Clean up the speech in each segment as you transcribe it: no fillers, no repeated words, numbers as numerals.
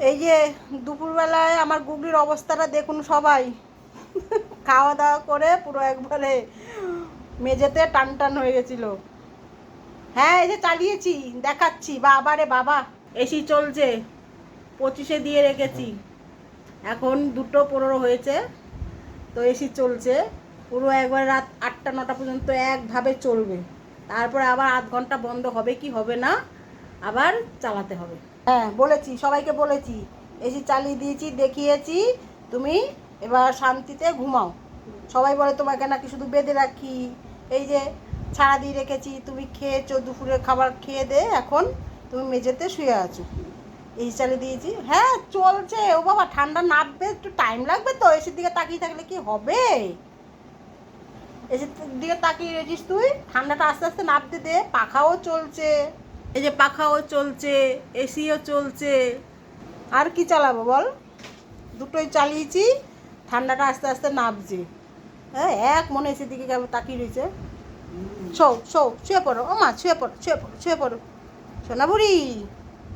এই যে দুপুরবেলায় আমার গুগলির অবস্থাটা দেখুন সবাই। খাওয়া দাওয়া করে পুরো একবারে মেঝেতে টান টান হয়ে গেছিল। হ্যাঁ এই যে চালিয়েছি, দেখাচ্ছি। বাবা রে বাবা, এসি চলছে, 25-এ দিয়ে রেখেছি। এখন 2:15 হয়েছে, তো এসি চলছে পুরো একবার রাত 8টা 9টা পর্যন্ত একভাবে চলবে। তারপরে আবার আধ ঘন্টা বন্ধ হবে কি হবে না, আবার চালাতে হবে। হ্যাঁ বলেছি, সবাইকে বলেছি, এসি চালিয়ে দিয়েছি, দেখিয়েছি। তুমি এবার শান্তিতে ঘুমাও। সবাই বলে তোমাকে নাকি শুধু বেঁধে রাখি। এই যে ছাড়া দিয়ে রেখেছি, তুমি খেয়েছো, দুপুরের খাবার খেয়ে দে, এখন তুমি মেঝেতে শুয়ে আছো। এসি চালিয়ে দিয়েছি। হ্যাঁ চলছে। ও বাবা, ঠান্ডা নামবে, একটু টাইম লাগবে তো। এসির দিকে তাকিয়ে থাকলে কি হবে? এসির দিকে তাকিয়ে রেছিস তুই, ঠান্ডাটা আস্তে আস্তে নামতে দে। পাখাও চলছে, এই যে পাখাও চলছে, এসিও চলছে। আর কি চালাবো বল? দুটোই চালিয়েছি, ঠান্ডাটা আস্তে আস্তে নামছে। হ্যাঁ এক মনে এসির দিকে তাকিয়ে রয়েছে। শো শো, শুয়ে পড়ো ও মা, শুয়ে পড়ো, শুয়ে পড়ো, শুয়ে পড়ো সোনা বুড়ি।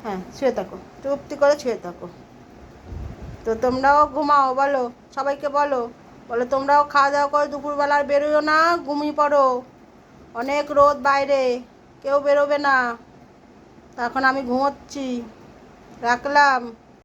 হ্যাঁ শুয়ে থাকো, চুপটি করে শুয়ে থাকো। তো তোমরাও ঘুমাও, বলো সবাইকে, বলো বলো তোমরাও খাওয়া দাওয়া করে দুপুরবেলা আর বেরোয়ো না, ঘুমিয়ে পড়ো। অনেক রোদ বাইরে, কেউ বেরোবে না। তখন আমি ঘুমোচ্ছি, রাখলাম।